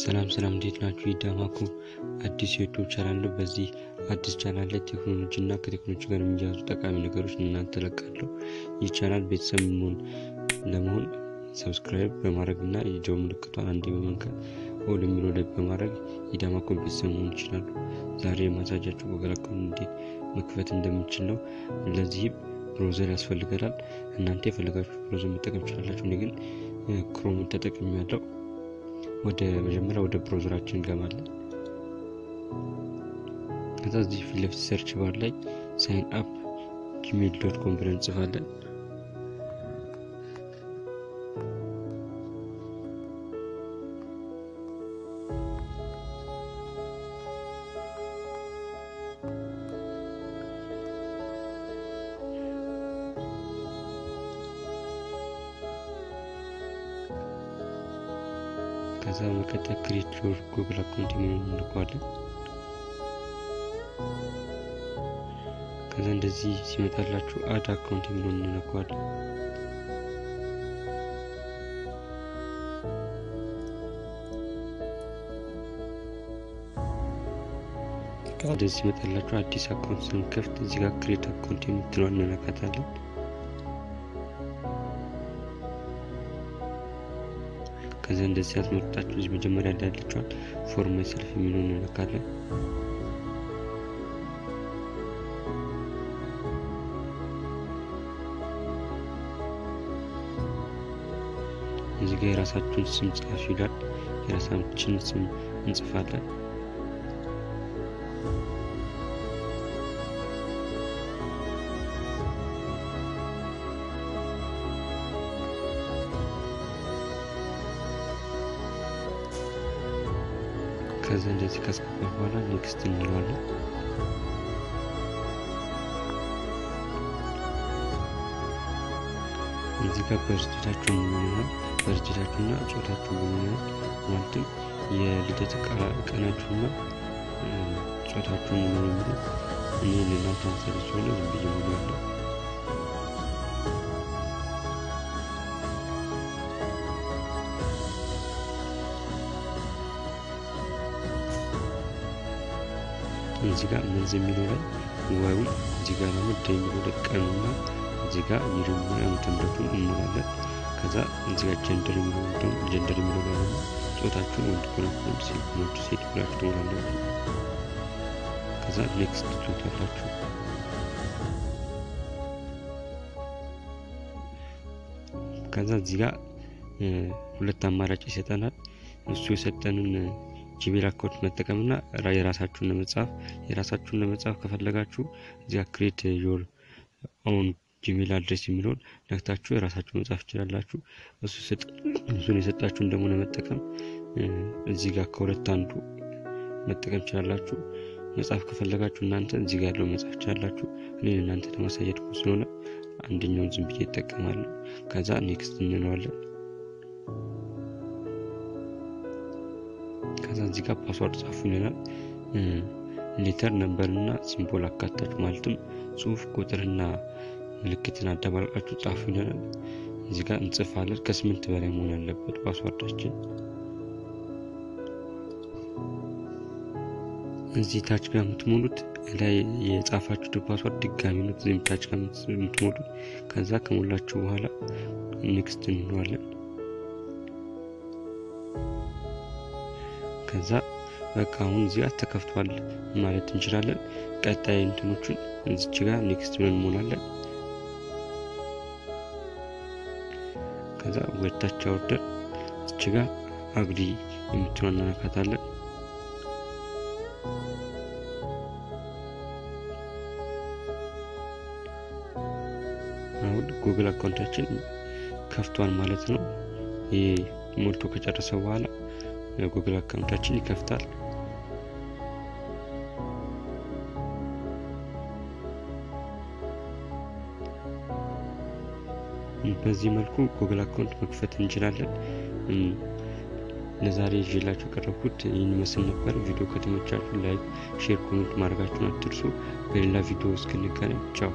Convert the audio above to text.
ሰላም እንዴት ናችሁ? ይዳማኩ አዲስ ዩቲዩብ ቻናል ነው። በዚህ አዲስ ቻናል ላይ ቴክኖሎጂና ከቴክኖሎጂ ጋር የሚያያዙ ጠቃሚ ነገሮች እናንተ ለቃለሁ። ይህ ቻናል ቤተሰብ ለመሆን ሰብስክራይብ በማድረግና የደወል ምልክቷን አንዴ በመንካት ኦል የሚለው ላይ በማድረግ ይዳማኩ ቤተሰብ መሆን ይችላሉ። ዛሬ ማሳያችሁ ጉግል አካውንት እንዴት መክፈት እንደምንችል ነው። ለዚህ ብራውዘር ያስፈልጋል። እናንተ የፈለጋችሁ ብራውዘር መጠቀም ትችላላችሁ። እኔ ግን ክሮም ተጠቅሜያለሁ። ወደ መጀመሪያ ወደ ብራውዘራችን እንገባለን። ከዛ እዚህ ፊት ለፊት ሰርች ባር ላይ sign up gmail.com ብለን እንጽፋለን። ከዛ በመቀጠል create your Google account የሚለውን እንነካዋለን። ከዛ እንደዚህ ሲመጣላችሁ add account የሚለውን እንነካዋለን። እንደዚህ ሲመጣላችሁ አዲስ አካውንት ስንከፍት እዚህ ጋር create account የምትለውን እንነካታለን። ከዛ እንደዚህ ያስመጣችሁ እዚህ መጀመሪያ ላይ ያለችው for myself የሚለውን እንነካለን። እዚህ ጋር የራሳችሁን ስም ጻፉ ይላል። የራሳችንን ስም እንጽፋለን። ከዛ እንደዚህ ካስገባ በኋላ ኔክስት እንለዋለን። እዚህ ጋር በርዝዴታችሁን በርዝዴታችሁና ጾታችሁን ማለትም የልደት ቀናችሁና ጾታችሁን ነው። እኔ ለእናንተ አንሰልችው ነው ዝም ብዬ ነው። እዚህ ጋር መንዝ የሚለው ላይ ወሩ እዚህ ጋር ነው የሚለው ለቀኑና እዚህ ጋር የጀመረው ተምረቱን እንሞላለን። ከዛ እዚህ ጋር ጀንደር የሚለው ላይ ነው ጾታችሁን ወንድ ከሆነ ሴት ከሆነ ሴት ብላችሁ ትሞላላችሁ። ከዛ ኔክስት ትሉታላችሁ። ከዛ እዚህ ጋር ሁለት አማራጭ ይሰጠናል። እሱ የሰጠንን ጂሜል አካውንት መጠቀምና የራሳችሁን ለመጻፍ ከፈለጋችሁ እዚያ create your own gmail address የሚለውን ነክታችሁ የራሳችሁን መጻፍ ትችላላችሁ። እሱን የሰጣችሁን ደግሞ ለመጠቀም እዚህ ጋር ከሁለት አንዱ መጠቀም ትችላላችሁ። መጻፍ ከፈለጋችሁ እናንተ እዚህ ጋር ያለው መጻፍ ትችላላችሁ። እኔ እናንተ ለማሳየት ስለሆነ አንደኛውን ዝም ብዬ እጠቀማለሁ። ከዛ ኔክስት እንለዋለን። ከዛ እዚህ ጋር ፓስወርድ ጻፉ ይላል። ሌተር ነምበር እና ሲምቦል አካታችሁ ማለትም ጽሁፍ ቁጥርና ምልክትን አደባልቃችሁ ጻፉ ይላል። እዚህ ጋር እንጽፋለን። ከ8 በላይ መሆን ያለበት ፓስወርዳችን። እዚህ ታች ጋር የምትሞሉት ላይ የጻፋችሁት ፓስወርድ ድጋሚ ነው እዚህ ታች ጋር የምትሞሉት። ከዛ ከሞላችሁ በኋላ ኔክስት እንለዋለን። ከዛ በቃ አሁን እዚህ ጋር ተከፍቷል ማለት እንችላለን። ቀጣይ እንትኖቹን እዚህ ጋር ኔክስት ብለን እንሞላለን። ከዛ ወጣች ኦርደር እዚህ ጋር አግሪ የምትለውን እንነካታለን። አሁን ጉግል አካውንታችን ከፍቷል ማለት ነው። ይሄ ሞልቶ ከጨረሰ በኋላ ጉግል አካውንታችን ይከፍታል። በዚህ መልኩ ጉግል አካውንት መክፈት እንችላለን። ለዛሬ ይዤላችሁ ቀረብኩት ይህን መስል ነበር። ቪዲዮ ከተመቻችሁ ላይክ፣ ሼር፣ ኮሜንት ማድረጋችሁን አትርሱ። በሌላ ቪዲዮ እስክንገናኝ ቻው።